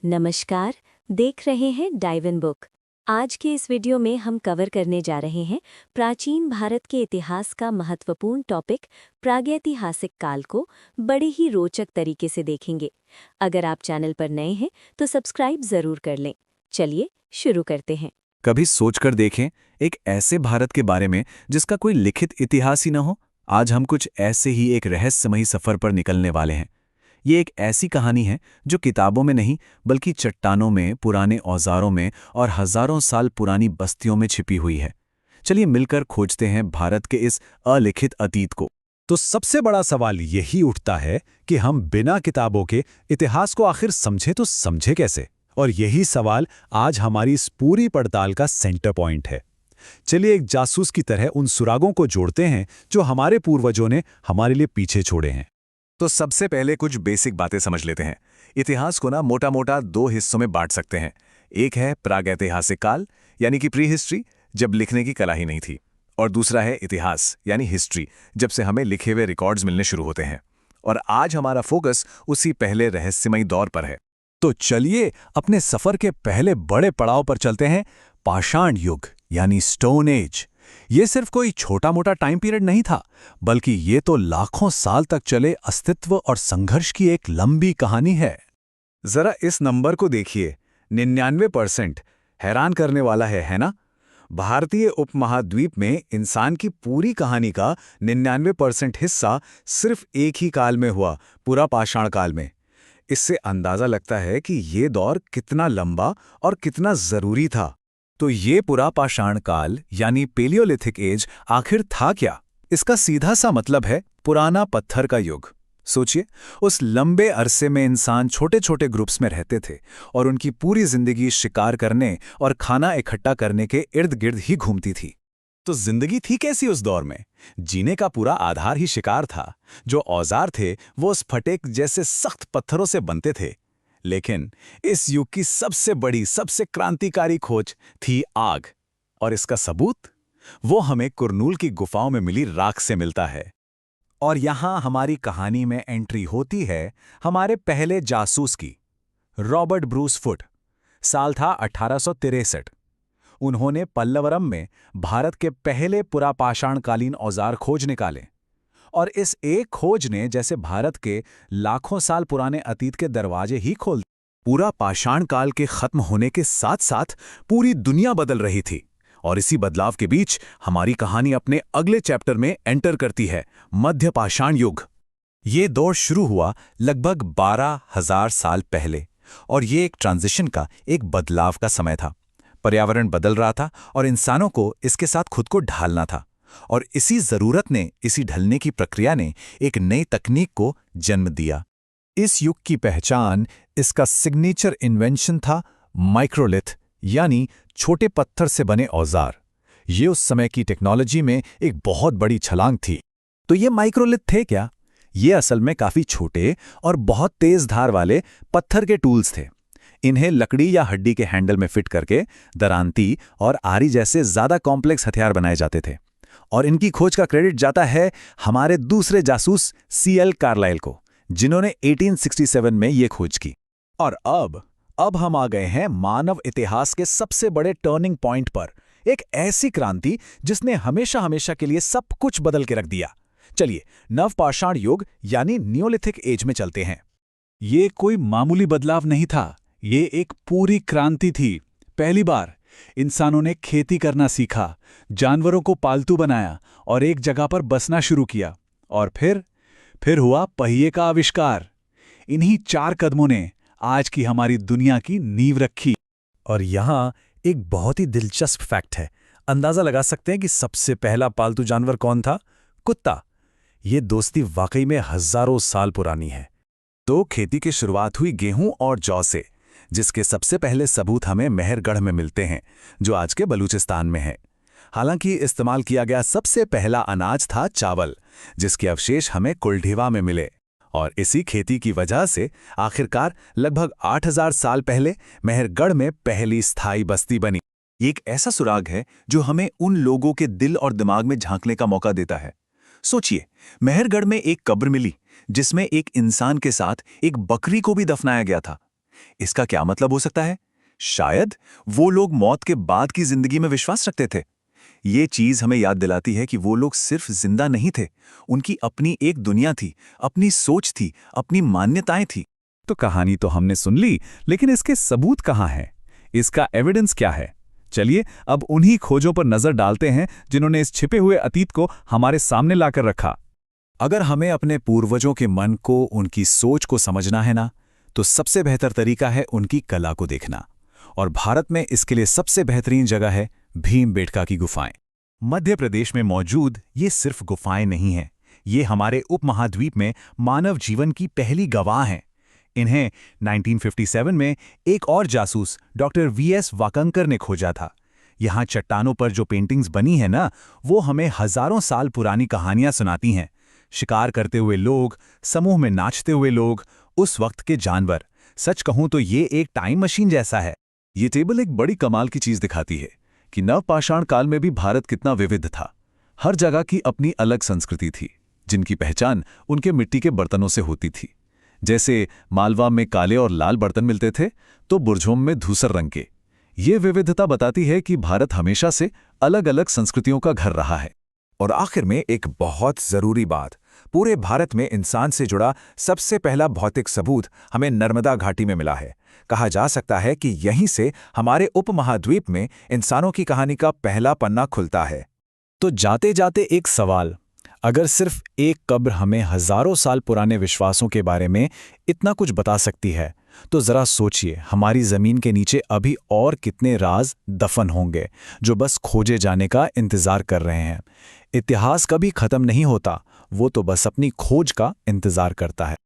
नमस्कार, देख रहे हैं डाइव इन बुक। आज के इस वीडियो में हम कवर करने जा रहे हैं प्राचीन भारत के इतिहास का महत्वपूर्ण टॉपिक प्रागैतिहासिक काल को बड़े ही रोचक तरीके से देखेंगे। अगर आप चैनल पर नए हैं तो सब्सक्राइब जरूर कर लें। चलिए शुरू करते हैं। कभी सोचकर देखें, एक ऐसे भारत के बारे में जिसका कोई लिखित इतिहास ही न हो। आज हम कुछ ऐसे ही एक रहस्यमयी सफर पर निकलने वाले हैं। ये एक ऐसी कहानी है जो किताबों में नहीं बल्कि चट्टानों में, पुराने औजारों में और हजारों साल पुरानी बस्तियों में छिपी हुई है। चलिए मिलकर खोजते हैं भारत के इस अलिखित अतीत को। तो सबसे बड़ा सवाल यही उठता है कि हम बिना किताबों के इतिहास को आखिर समझे तो समझे कैसे? और यही सवाल आज हमारी इस पूरी पड़ताल का सेंटर पॉइंट है। चलिए एक जासूस की तरह उन सुरागों को जोड़ते हैं जो हमारे पूर्वजों ने हमारे लिए पीछे छोड़े हैं। तो सबसे पहले कुछ बेसिक बातें समझ लेते हैं। इतिहास को ना मोटा मोटा दो हिस्सों में बांट सकते हैं। एक है प्रागैतिहासिक काल यानी कि प्री हिस्ट्री, जब लिखने की कला ही नहीं थी, और दूसरा है इतिहास यानी हिस्ट्री, जब से हमें लिखे हुए रिकॉर्ड्स मिलने शुरू होते हैं। और आज हमारा फोकस उसी पहले रहस्यमयी दौर पर है। तो चलिए अपने सफर के पहले बड़े पड़ाव पर चलते हैं, पाषाण युग यानी स्टोन एज। ये सिर्फ कोई छोटा मोटा टाइम पीरियड नहीं था, बल्कि ये तो लाखों साल तक चले अस्तित्व और संघर्ष की एक लंबी कहानी है। जरा इस नंबर को देखिए, 99%। हैरान करने वाला है ना? भारतीय उपमहाद्वीप में इंसान की पूरी कहानी का 99% हिस्सा सिर्फ एक ही काल में हुआ, पूरा पाषाण काल में। इससे अंदाजा लगता है कि ये दौर कितना लंबा और कितना जरूरी था। तो ये पूरा पाषाण काल यानी पेलियोलिथिक एज आखिर था क्या? इसका सीधा सा मतलब है पुराना पत्थर का युग। सोचिए, उस लंबे अरसे में इंसान छोटे छोटे ग्रुप्स में रहते थे और उनकी पूरी जिंदगी शिकार करने और खाना इकट्ठा करने के इर्द गिर्द ही घूमती थी। तो जिंदगी थी कैसी उस दौर में? जीने का पूरा आधार ही शिकार था। जो औजार थे वो स्फटिक जैसे सख्त पत्थरों से बनते थे। लेकिन इस युग की सबसे बड़ी, सबसे क्रांतिकारी खोज थी आग। और इसका सबूत वो हमें कुरनूल की गुफाओं में मिली राख से मिलता है। और यहां हमारी कहानी में एंट्री होती है हमारे पहले जासूस की, रॉबर्ट ब्रूस फुट। साल था 1863। उन्होंने पल्लवरम में भारत के पहले पुरापाषाणकालीन औजार खोज निकाले। और इस एक खोज ने जैसे भारत के लाखों साल पुराने अतीत के दरवाजे ही खोल दिए। पूरा पाषाण काल के खत्म होने के साथ साथ पूरी दुनिया बदल रही थी। और इसी बदलाव के बीच हमारी कहानी अपने अगले चैप्टर में एंटर करती है, मध्य पाषाण युग। ये दौर शुरू हुआ लगभग 12,000 साल पहले, और ये एक ट्रांजिशन का, एक बदलाव का समय था। पर्यावरण बदल रहा था और इंसानों को इसके साथ खुद को ढालना था। और इसी जरूरत ने, इसी ढलने की प्रक्रिया ने एक नई तकनीक को जन्म दिया। इस युग की पहचान, इसका सिग्नेचर इन्वेंशन था माइक्रोलिथ यानी छोटे पत्थर से बने औजार। ये उस समय की टेक्नोलॉजी में एक बहुत बड़ी छलांग थी। तो ये माइक्रोलिथ थे क्या? ये असल में काफी छोटे और बहुत तेज धार वाले पत्थर के टूल्स थे। इन्हें लकड़ी या हड्डी के हैंडल में फिट करके दरांती और आरी जैसे ज्यादा कॉम्प्लेक्स हथियार बनाए जाते थे। और इनकी खोज का क्रेडिट जाता है हमारे दूसरे जासूस सीएल कार्लाइल को, जिन्होंने 1867 में ये खोज की। और अब हम आ गए हैं मानव इतिहास के सबसे बड़े टर्निंग पॉइंट पर, एक ऐसी क्रांति जिसने हमेशा हमेशा के लिए सब कुछ बदल के रख दिया। चलिए नवपाषाण युग यानी नियोलिथिक एज में चलते हैं। ये कोई मामूली बदलाव नहीं था, ये एक पूरी क्रांति थी। पहली बार इंसानों ने खेती करना सीखा, जानवरों को पालतू बनाया और एक जगह पर बसना शुरू किया। और फिर हुआ पहिए का आविष्कार। इन्हीं 4 कदमों ने आज की हमारी दुनिया की नींव रखी। और यहाँ एक बहुत ही दिलचस्प फैक्ट है। अंदाजा लगा सकते हैं कि सबसे पहला पालतू जानवर कौन था? कुत्ता। ये दोस्ती वाकई में हजारों साल पुरानी है। तो खेती की शुरुआत हुई गेहूं और जौ से, जिसके सबसे पहले सबूत हमें मेहरगढ़ में मिलते हैं, जो आज के बलूचिस्तान में है। हालांकि इस्तेमाल किया गया सबसे पहला अनाज था चावल, जिसके अवशेष हमें कुलढीवा में मिले। और इसी खेती की वजह से आखिरकार लगभग 8,000 साल पहले मेहरगढ़ में पहली स्थायी बस्ती बनी। एक ऐसा सुराग है जो हमें उन लोगों के दिल और दिमाग में झांकने का मौका देता है। सोचिए, मेहरगढ़ में एक कब्र मिली जिसमें एक इंसान के साथ एक बकरी को भी दफनाया गया था। इसका क्या मतलब हो सकता है? शायद वो लोग मौत के बाद की जिंदगी में विश्वास रखते थे। ये चीज हमें याद दिलाती है कि वो लोग सिर्फ जिंदा नहीं थे, उनकी अपनी एक दुनिया थी, अपनी सोच थी, अपनी मान्यताएं थी। तो कहानी तो हमने सुन ली, लेकिन इसके सबूत कहाँ हैं? इसका एविडेंस क्या है? चलिए अब उन्हीं खोजों पर नजर डालते हैं जिन्होंने इस छिपे हुए अतीत को हमारे सामने लाकर रखा। अगर हमें अपने पूर्वजों के मन को, उनकी सोच को समझना है ना, तो सबसे बेहतर तरीका है उनकी कला को देखना। और भारत में इसके लिए सबसे बेहतरीन जगह है भीमबेटका की गुफाएं। मध्य प्रदेश में मौजूद ये सिर्फ गुफाएं नहीं हैं, ये हमारे उपमहाद्वीप में मानव जीवन की पहली गवाह हैं। इन्हें 1957 में एक और जासूस डॉक्टर वीएस वाकंकर ने खोजा था। यहाँ चट्टानों पर जो पेंटिंग्स बनी है ना, वो हमें हजारों साल पुरानी कहानियां सुनाती हैं। शिकार करते हुए लोग, समूह में नाचते हुए लोग, उस वक्त के जानवर। सच कहूं तो ये एक टाइम मशीन जैसा है। ये टेबल एक बड़ी कमाल की चीज दिखाती है कि नवपाषाण काल में भी भारत कितना विविध था। हर जगह की अपनी अलग संस्कृति थी, जिनकी पहचान उनके मिट्टी के बर्तनों से होती थी। जैसे मालवा में काले और लाल बर्तन मिलते थे, तो बुरझोम में धूसर रंग के। ये विविधता बताती है कि भारत हमेशा से अलग अलग संस्कृतियों का घर रहा है। और आखिर में एक बहुत जरूरी बात, पूरे भारत में इंसान से जुड़ा सबसे पहला भौतिक सबूत हमें नर्मदा घाटी में मिला है। कहा जा सकता है कि यहीं से हमारे उपमहाद्वीप में इंसानों की कहानी का पहला पन्ना खुलता है। तो जाते जाते एक सवाल, अगर सिर्फ एक कब्र हमें हजारों साल पुराने विश्वासों के बारे में इतना कुछ बता सकती है, तो जरा सोचिए हमारी जमीन के नीचे अभी और कितने राज दफन होंगे जो बस खोजे जाने का इंतजार कर रहे हैं। इतिहास कभी खत्म नहीं होता, वो तो बस अपनी खोज का इंतजार करता है।